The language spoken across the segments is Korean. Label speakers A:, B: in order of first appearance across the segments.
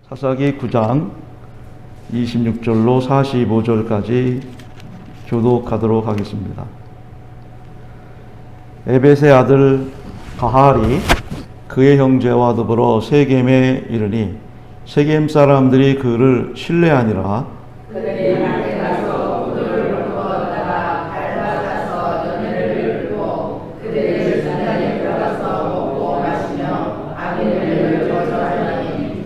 A: 사사기 9장 26절로 45절까지 교독하도록 하겠습니다. 에벳의 아들 가할이 그의 형제와 더불어 세겜에 이르니 세겜 사람들이 그를 신뢰하니라.
B: 그들이 밭에 가서 우두를 부었다가 밟아가서 열매를 읊고 그들의 산당에 들어가서 먹고 마시며 아비멜렉을 저주하니.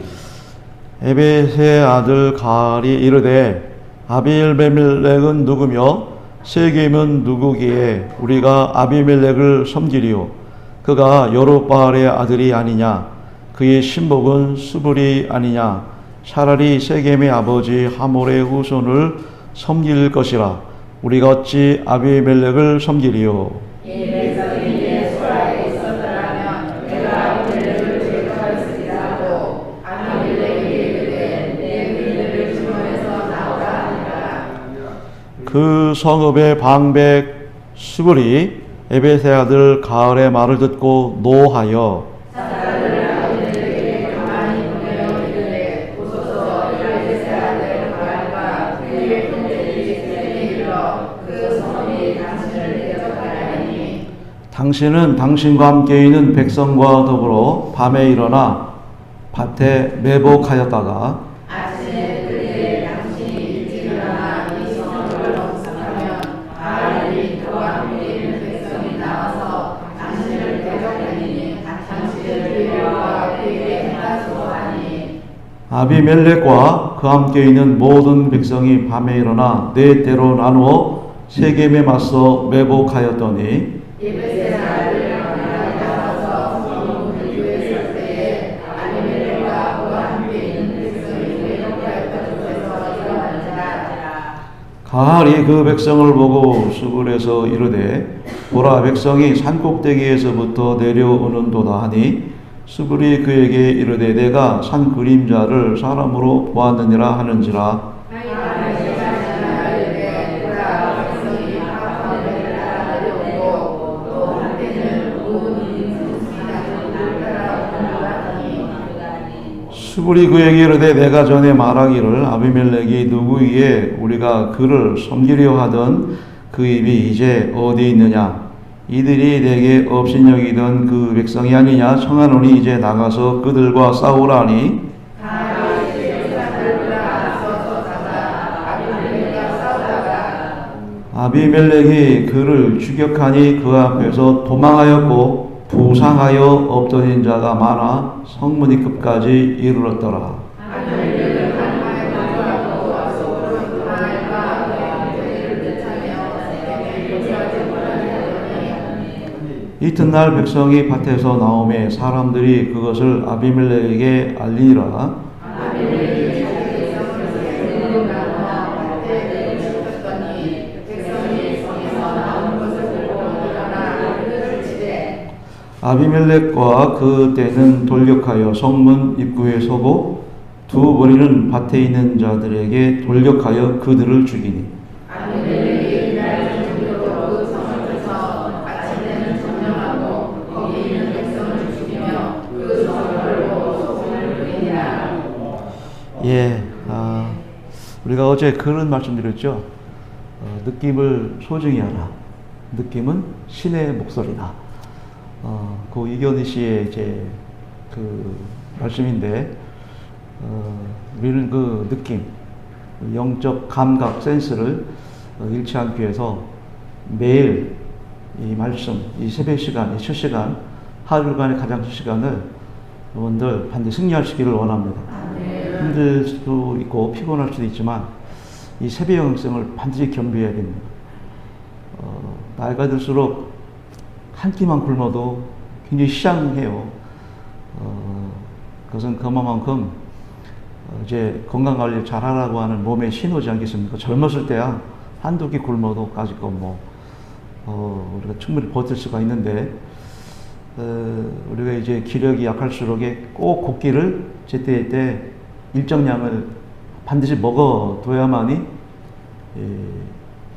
A: 에벳의 아들 가할이 이르되 아비멜렉은 누구며 세겜은 누구기에 우리가 아비멜렉을 섬기리요. 그가 여룹바알의 아들이 아니냐. 그의 신복은 수불이 아니냐. 차라리 세겜의 아버지 하몰의 후손을 섬길 것이라. 우리가 어찌 아비멜렉을 섬기리요.
B: 이 백성이 내 소라에 있었더라면 내가 아비멜렉을 제거하였으리라 하고 아비멜렉이 이르되 내 그들을 증오해서 나오라 하니라.
A: 그 성읍의 방백 수불이 에벳의 아들 가할의 말을 듣고 노하여
B: 사사들을 아비멜렉에게 가만히 보내어 이르되 보소서 에벳의 아들 가할과 그의 형제들이 세겜에 이르러 그 성읍이 당신을 대적하나니
A: 당신은 당신과 함께 있는 백성과 더불어 밤에 일어나 밭에 매복하였다가
B: 아침에 그때 당신이 일찍 일어나 이 성읍을 정착하면 가할이 그와 함께 있는 백성이 나와서 당신을 대적하니 당신을 그들과 그에게 행하소서 하니.
A: 아비멜렉과 그 함께 있는 모든 백성이 밤에 일어나 네 때로 나누어 세겜에 맞서 매복하였더니
B: 에벳의 아들 가할이 나와서 성문을 유에 설 때에 아비멜렉과 그와 함께 있는 백성이 매복하였던 곳에서 일어나니라.
A: 가할이 그 백성을 보고 수굴에서 이르되 보라 백성이 산꼭대기에서부터 내려오는도다 하니 수굴이 그에게 이르되 내가 산 그림자를 사람으로 보았느니라 하는지라. 수굴이 그에게 이르되 내가 전에 말하기를 아비멜렉이 누구이기에 우리가 그를 섬기려 하던 그 입이 이제 어디 있느냐. 이들이 내게 업신여기던 그 백성이 아니냐. 청하노니 이제 나가서 그들과 싸우라니. 아비멜렉이 그를 추격하니 그 앞에서 도망하였고 부상하여 엎드린 자가 많아 성문이 끝까지 이르렀더라. 이튿날 백성이 밭에서 나오매 사람들이 그것을 아비멜렉에게 알리니라. 아비멜렉과 그 떼는 돌격하여 성문 입구에 서고 두 무리는 밭에 있는 자들에게 돌격하여 그들을 죽이니
B: 아비멜렉이 그날 저녁으로 그 성을 쳐서 아침에는 점령하고 거기 있는 백성을 죽이며 그 성을 걸고 소금을 뿌리니라.
A: 우리가 어제 그런 말씀드렸죠. 느낌을 소중히 하라. 느낌은 신의 목소리다. 그 이견희 씨의 이제 그 말씀인데, 우리는 그 느낌, 영적 감각, 센스를 잃지 않기 위해서 매일 이 말씀, 이 새벽 시간, 이 첫 시간, 하루간의 가장 첫 시간을 여러분들 반드시 승리하시기를 원합니다. 힘들 수도 있고 피곤할 수도 있지만 이 새벽 영성을 반드시 겸비해야 됩니다. 나이가 들수록 한 끼만 굶어도 굉장히 시장해요. 그것은 그만큼 이제 건강관리를 잘하라고 하는 몸의 신호지 않겠습니까? 젊었을 때야 한두 끼 굶어도 까짓거 우리가 충분히 버틸 수가 있는데, 우리가 이제 기력이 약할수록 꼭 곡기를 제때제때 일정량을 반드시 먹어둬야만이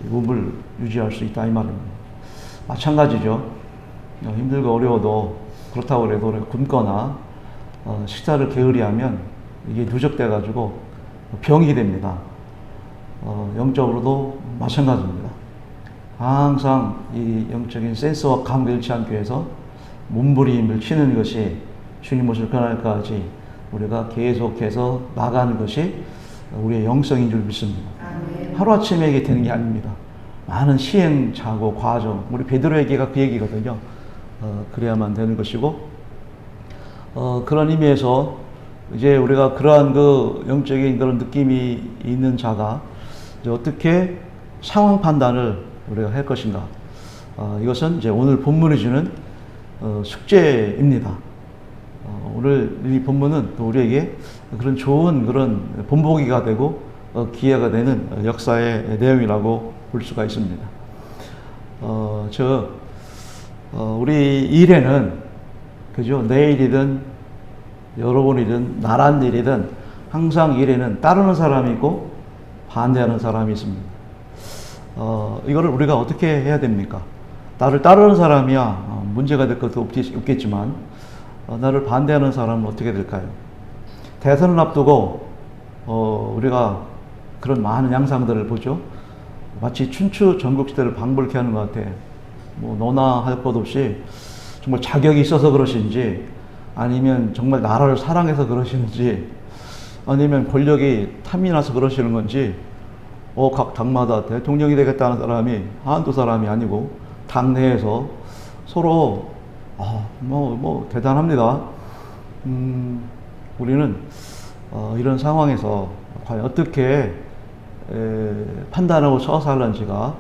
A: 몸을 유지할 수 있다 이 말입니다. 마찬가지죠. 힘들고 어려워도 그렇다고 해도 굶거나 식사를 게으리하면 이게 누적돼 가지고 병이 됩니다. 영적으로도 마찬가지입니다. 항상 이 영적인 센스와 감각을 잃지 않기 위해서 몸부림을 치는 것이 주님 오실 그날까지 우리가 계속해서 나가는 것이 우리의 영성인 줄 믿습니다. 하루아침에 이게 되는 게 아닙니다. 많은 시행착오, 과정, 우리 베드로 얘기가 그 얘기거든요. 그래야만 되는 것이고, 그런 의미에서 이제 우리가 그러한 그 영적인 그런 느낌이 있는 자가 이제 어떻게 상황 판단을 우리가 할 것인가. 이것은 이제 오늘 본문이 주는 숙제입니다. 오늘 이 본문은 또 우리에게 그런 좋은 그런 본보기가 되고 기회가 되는 역사의 내용이라고 볼 수가 있습니다. 우리 일에는, 그죠? 내일이든 여러분이든 나란 일이든 항상 일에는 따르는 사람이 있고 반대하는 사람이 있습니다. 이거를 우리가 어떻게 해야 됩니까? 나를 따르는 사람이야 문제가 될 것도 없겠지만 나를 반대하는 사람은 어떻게 될까요? 대선을 앞두고 우리가 그런 많은 양상들을 보죠. 마치 춘추 전국시대를 방불케 하는 것 같아. 뭐 너나 할 것 없이 정말 자격이 있어서 그러신지, 아니면 정말 나라를 사랑해서 그러시는지, 아니면 권력이 탐이 나서 그러시는 건지, 각 당마다 대통령이 되겠다는 사람이 한두 사람이 아니고 당내에서 서로 대단합니다. 우리는 이런 상황에서 과연 어떻게 판단하고 서서 할런지가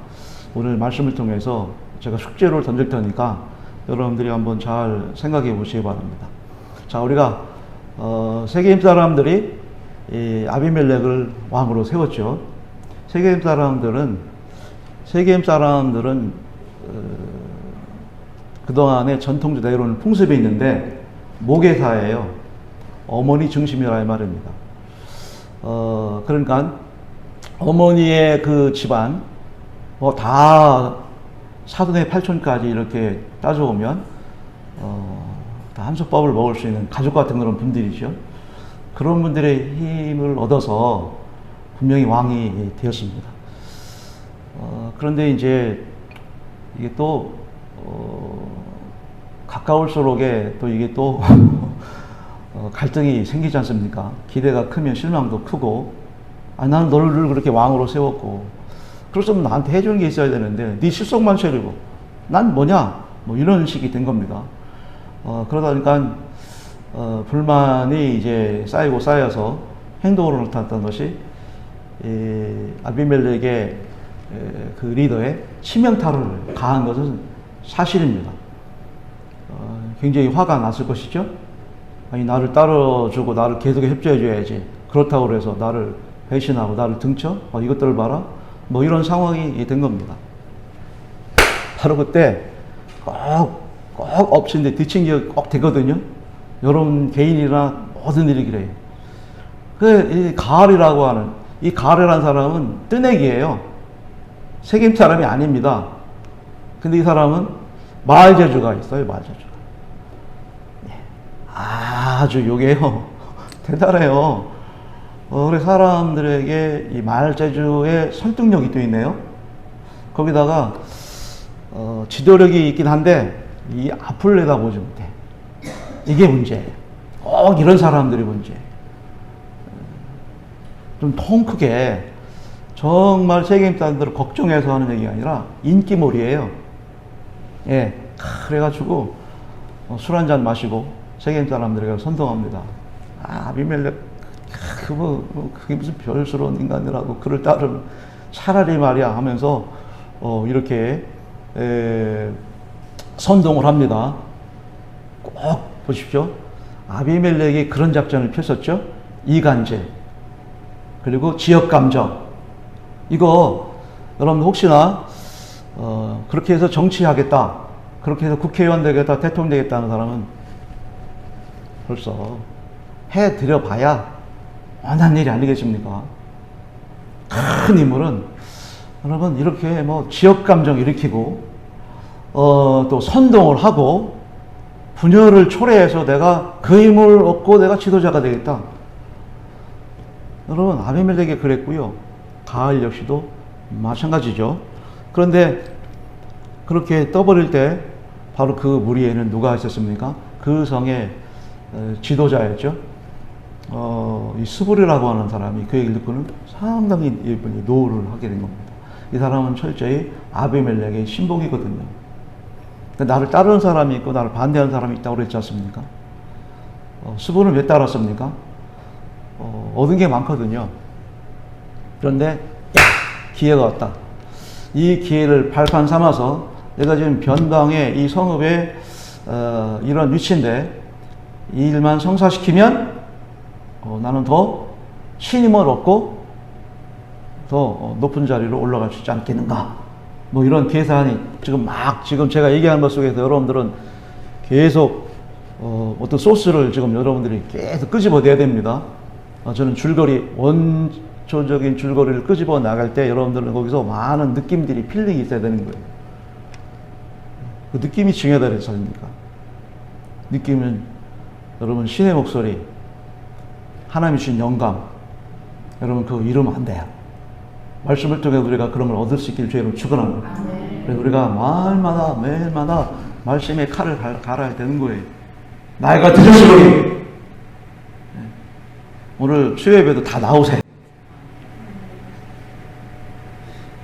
A: 오늘 말씀을 통해서 제가 숙제를 던질 테니까 여러분들이 한번 잘 생각해 보시기 바랍니다. 자, 우리가 세겜 사람들이 이 아비멜렉을 왕으로 세웠죠. 세겜 사람들은 그동안의 전통대로는 풍습이 있는데 모계사예요. 어머니 중심이라 이 말입니다. 그러니까 어머니의 그 집안 다 사돈의 팔촌까지 이렇게 따져오면 다 한솥밥을 먹을 수 있는 가족 같은 그런 분들이죠. 그런 분들의 힘을 얻어서 분명히 왕이 되었습니다. 그런데 이제 이게 또 가까울수록에 또 이게 또 갈등이 생기지 않습니까? 기대가 크면 실망도 크고, 나는 너를 그렇게 왕으로 세웠고, 그렇으면 나한테 해주는 게 있어야 되는데 네 실속만 차리고 난 뭐냐, 뭐 이런 식이 된 겁니다. 그러다 보니까 불만이 이제 쌓여서 행동으로 나타났던 것이 아비멜렉의 그 리더의 치명타를 가한 것은 사실입니다. 굉장히 화가 났을 것이죠. 아니, 나를 따라주고 나를 계속 협조해줘야지. 그렇다고 해서 나를 배신하고 나를 등쳐? 이것들을 봐라. 뭐 이런 상황이 된 겁니다. 바로 그때 꼭 엎친데 뒤친 게 꼭 되거든요. 여러분 개인이나 모든 일이 그래요. 이 가알이라고 하는, 이 가알이라는 사람은 뜨내기예요. 세겜 사람이 아닙니다. 근데 이 사람은 말재주가 있어요. 말재주가. 아주 요게요. 대단해요. 우리 사람들에게 이 말재주의 설득력이 또 있네요. 거기다가 지도력이 있긴 한데 이 앞을 내다보지 못해. 이게 문제예요. 꼭 이런 사람들이 문제예요. 좀 통 크게 정말 세겜 사람들을 걱정해서 하는 얘기가 아니라 인기몰이에요. 예, 그래가지고 술 한잔 마시고 세겜 사람들에게 선동합니다. 아비멜렉 그게 무슨 별스러운 인간이라고 그를 따르면 차라리 말이야 하면서 이렇게 선동을 합니다. 꼭 보십시오. 아비멜렉이 그런 작전을 폈었죠. 이간질 그리고 지역감정. 이거 여러분 혹시나 그렇게 해서 정치하겠다, 그렇게 해서 국회의원 되겠다, 대통령 되겠다는 사람은 벌써 해드려 봐야 원한 일이 아니겠습니까? 큰 인물은 여러분 이렇게 뭐 지역감정 일으키고 또 선동을 하고 분열을 초래해서 내가 그 힘을 얻고 내가 지도자가 되겠다. 여러분, 아비멜렉이 그랬고요. 가을 역시도 마찬가지죠. 그런데 그렇게 떠버릴 때 바로 그 무리에는 누가 있었습니까? 그 성의 지도자였죠. 이 스불이라고 하는 사람이 그 얘기를 듣고는 상당히 노를 하게 된 겁니다. 이 사람은 철저히 아비멜렉의 신복이거든요. 나를 따르는 사람이 있고 나를 반대하는 사람이 있다고 그랬지 않습니까? 스불은 왜 따랐습니까? 얻은 게 많거든요. 그런데 기회가 왔다. 이 기회를 발판 삼아서 내가 지금 변방의 이 성읍의 이런 위치인데 이 일만 성사시키면 나는 더 신임을 얻고 더 높은 자리로 올라갈 수 있지 않겠는가. 뭐 이런 계산이 지금 제가 얘기하는 것 속에서 여러분들은 계속 어떤 소스를 지금 여러분들이 계속 끄집어내야 됩니다. 저는 원초적인 줄거리를 끄집어 나갈 때 여러분들은 거기서 많은 느낌들이 필링이 있어야 되는 거예요. 그 느낌이 중요하다 그래서 아닙니까? 느낌은 여러분 신의 목소리, 하나님이 주신 영감, 여러분 그거 잃으면 안 돼요. 말씀을 통해 우리가 그런 걸 얻을 수 있길 주의로 축원합니다. 그래서 우리가 매일마다 말씀의 칼을 갈아야 되는 거예요. 나이가 드셨으니 오늘 수요예배도 다 나오세요.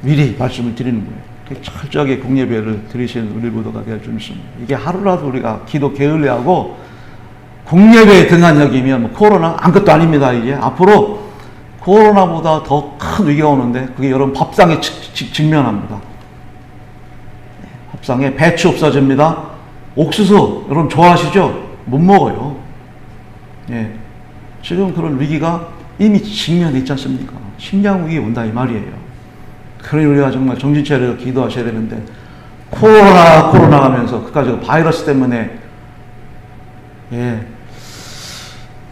A: 미리 말씀을 드리는 거예요. 철저하게 공예배를 드리시는 우리 모두가 되어 주십니다. 이게 하루라도 우리가 기도 게을리하고 공예배에 등한 여기면 뭐 코로나 아무것도 아닙니다. 이제 앞으로 코로나보다 더 큰 위기가 오는데 그게 여러분 밥상에 직면합니다. 밥상에 배추 없어집니다. 옥수수 여러분 좋아하시죠? 못 먹어요. 예. 지금 그런 위기가 이미 직면해 있지 않습니까? 식량 위기 온다 이 말이에요. 그러니 우리가 정말 정신 차려 기도하셔야 되는데 코로나 하면서 그까지 바이러스 때문에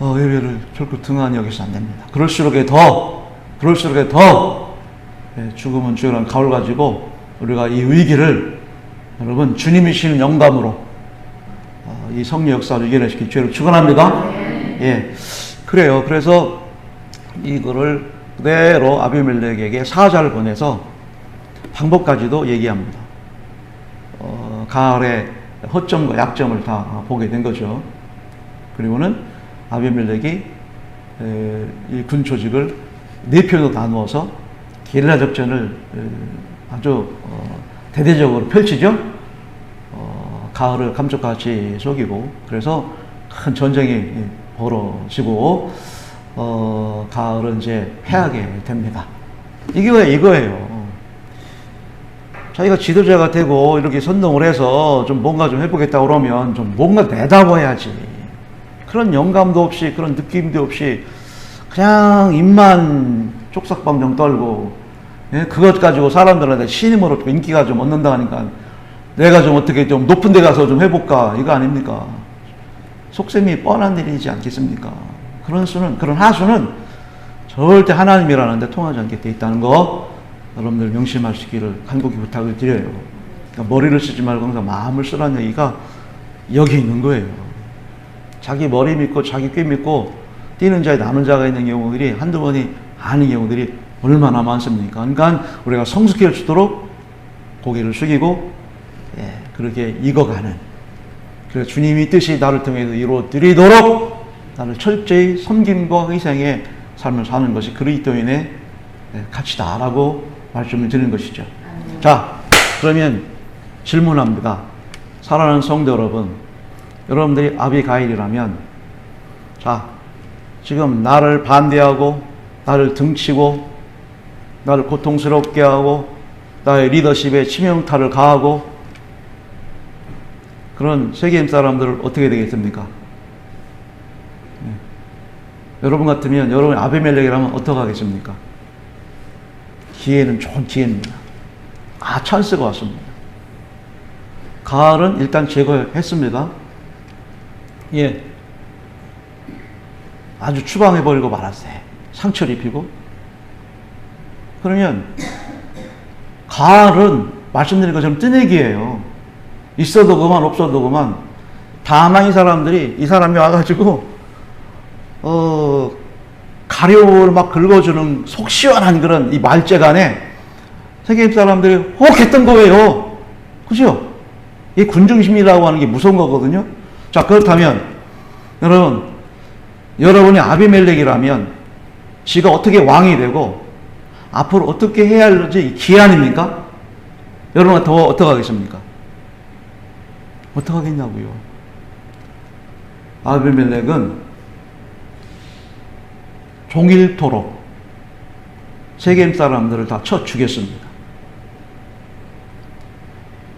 A: 예배를 결코 등한히 여기서 안 됩니다. 그럴수록에 더 죽음은 주요란 가을 가지고 우리가 이 위기를 여러분 주님이 주시는 영감으로 이 성령 역사를 이겨내시길 주로 축원합니다. 예, 그래요. 그래서 이거를 그대로 아비멜렉에게 사자를 보내서 방법까지도 얘기합니다. 가을의 허점과 약점을 다 보게 된 거죠. 그리고는 아비멜렉이 이 군 조직을 네 편으로 나누어서 게릴라 작전을 아주 대대적으로 펼치죠. 가을을 감쪽같이 속이고 그래서 큰 전쟁이 벌어지고 가을은 이제 패하게 됩니다. 이게 왜 이거예요. 자기가 지도자가 되고 이렇게 선동을 해서 좀 뭔가 좀 해보겠다 그러면 좀 뭔가 내다봐야지. 그런 영감도 없이 그런 느낌도 없이 그냥 입만 쪽삭방정 떨고 그것 가지고 사람들한테 신임으로 인기가 좀 얻는다 하니까 내가 좀 어떻게 좀 높은 데 가서 좀 해볼까 이거 아닙니까? 속셈이 뻔한 일이지 않겠습니까? 그런 하수는 절대 하나님이라는 데 통하지 않게 돼 있다는 거 여러분들 명심하시기를 간곡히 부탁을 드려요. 그러니까 머리를 쓰지 말고 항상 마음을 쓰라는 얘기가 여기 있는 거예요. 자기 머리 믿고 자기 꾀 믿고 뛰는 자에 남은 자가 있는 경우들이 한두 번이 아닌 경우들이 얼마나 많습니까? 그러니까 우리가 성숙해 주도록 고개를 숙이고 그렇게 익어가는 그래서 주님이 뜻이 나를 통해서 이루어드리도록 나를 철저히 섬김과 희생의 삶을 사는 것이 그리스도인의 가치다라고 말씀을 드리는 것이죠. 자, 그러면 질문합니다. 사랑하는 성도 여러분, 여러분들이 아비가일이라면 자, 지금 나를 반대하고 나를 등치고 나를 고통스럽게 하고 나의 리더십에 치명타를 가하고 그런 세계인 사람들을 어떻게 되겠습니까? 여러분 같으면 여러분이 아비멜렉이라면 어떻게 하겠습니까? 기회는 좋은 기회입니다. 찬스가 왔습니다. 가을은 일단 제거했습니다. 예. 아주 추방해버리고 말았어요. 상처를 입히고. 그러면 가을은 말씀드린 것처럼 뜨내기예요. 있어도 그만 없어도 그만. 다만 이 사람들이 이 사람이 와가지고 가려움을 막 긁어주는 속 시원한 그런 이 말재간에 세겜 사람들이 혹했던 거예요. 그죠? 이 군중심리라고 하는 게 무서운 거거든요. 자, 그렇다면 여러분이 아비멜렉이라면 지가 어떻게 왕이 되고 앞으로 어떻게 해야 할지 기한입니까? 여러분 더 어떻게 하겠습니까? 어떻게 하겠냐고요. 아비멜렉은 종일토록 세겜 사람들을 다 쳐 죽였습니다.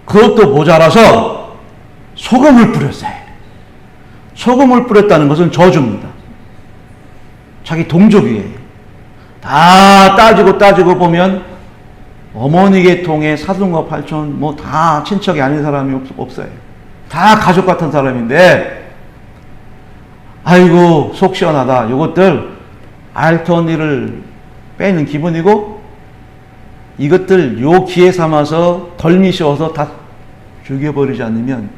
A: 그것도 모자라서 소금을 뿌렸어요. 소금을 뿌렸다는 것은 저주입니다. 자기 동족이에요. 다 따지고 보면 어머니 계통의 사돈과 팔촌 뭐 다 친척이 아닌 사람이 없어요. 다 가족 같은 사람인데 아이고 속 시원하다. 이것들 알턴이를 빼는 기분이고 이것들 요 기회 삼아서 덜미 씌워서 다 죽여버리지 않으면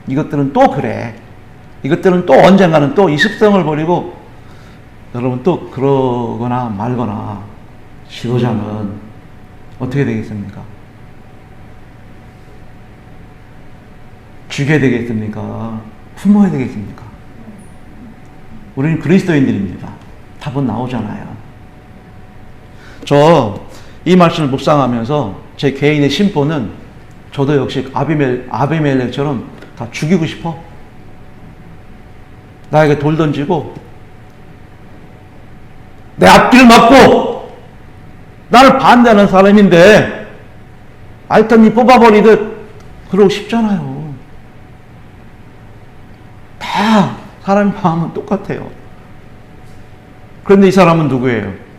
A: 이것들은 또 그래. 이것들은 또 언젠가는 또 이 습성을 버리고 여러분 또 그러거나 말거나 지도자는 어떻게 되겠습니까? 죽여야 되겠습니까? 품어야 되겠습니까? 우리는 그리스도인들입니다. 답은 나오잖아요. 저 이 말씀을 묵상하면서 제 개인의 심보는 저도 역시 아비멜렉처럼 다 죽이고 싶어. 나에게 돌 던지고 내 앞길을 막고 나를 반대하는 사람인데 알턴이 뽑아버리듯 그러고 싶잖아요. 다 사람의 마음은 똑같아요. 그런데 이 사람은 누구예요?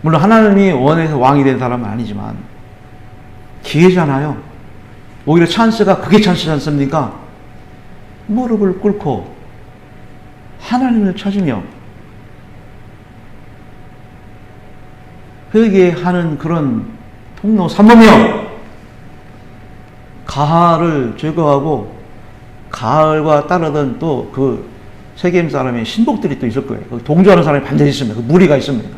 A: 물론 하나님이 원해서 왕이 된 사람은 아니지만 기회잖아요. 오히려 찬스가 그게 찬스지 않습니까? 무릎을 꿇고 하나님을 찾으며 회개하는 그런 통로 삼으며 가할을 제거하고 가할과 따르던 또 그 세겜 사람의 신복들이 또 있을 거예요. 동조하는 사람이 반드시 있습니다. 그 무리가 있습니다.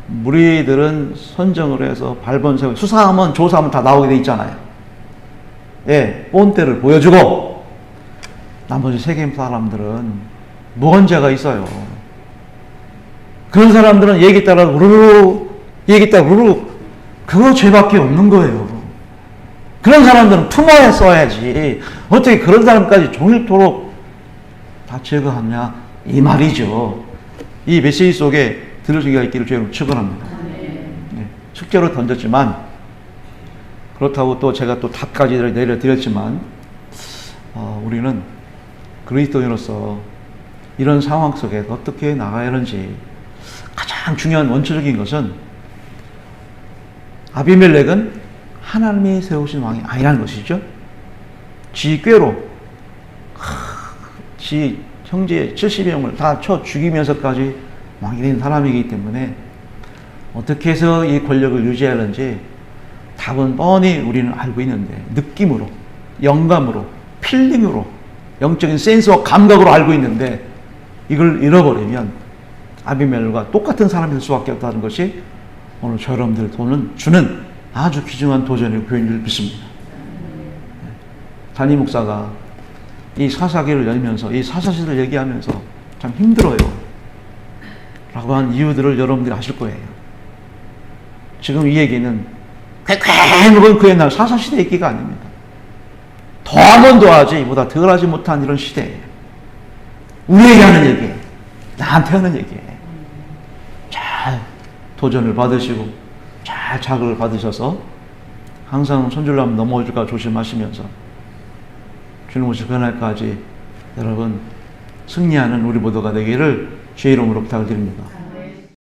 A: 무리들은 선정을 해서 발본색을 수사하면 조사하면 다 나오게 돼 있잖아요. 예, 본때를 보여주고 나머지 세겜 사람들은 무언 죄가 있어요. 그런 사람들은 얘기 따라 우르르 얘기 따라 우르르 그거 죄밖에 없는 거예요. 그런 사람들은 품어야 써야지 어떻게 그런 사람까지 종일토록 다 제거하냐 이 말이죠. 이 메시지 속에 들으신 게 있기를 주의로 축원합니다. 네, 숙제로 던졌지만 그렇다고 또 제가 또 답까지 내려드렸지만 우리는 그리스도인으로서 이런 상황 속에 어떻게 나가야 하는지 가장 중요한 원초적인 것은 아비멜렉은 하나님이 세우신 왕이 아니라는 것이죠. 지 꾀로 지 형제 70여 명을 다 쳐 죽이면서까지 왕이 된 사람이기 때문에 어떻게 해서 이 권력을 유지하는지 답은 뻔히 우리는 알고 있는데 느낌으로, 영감으로, 필링으로, 영적인 센스와 감각으로 알고 있는데 이걸 잃어버리면 아비멜렉과 똑같은 사람이 될 수밖에 없다는 것이 오늘 저 여러분들 주는 아주 귀중한 도전의 교훈을 믿습니다. 담임 목사가 이 사사기를 열면서 이 사사시를 얘기하면서 참 힘들어요 라고 한 이유들을 여러분들이 아실 거예요. 지금 이 얘기는 쾌쾌한 그 옛날 사사시대 얘기가 아닙니다. 더하면 더하지 이보다 덜하지 못한 이런 시대예요. 우리에게 하는 얘기예요. 나한테 하는 얘기예요. 잘 도전을 받으시고 잘 자극을 받으셔서 항상 손절나면 넘어질까 조심하시면서 주님 오실 그날까지 여러분 승리하는 우리 모두가 되기를 주의 이름으로 부탁을 드립니다.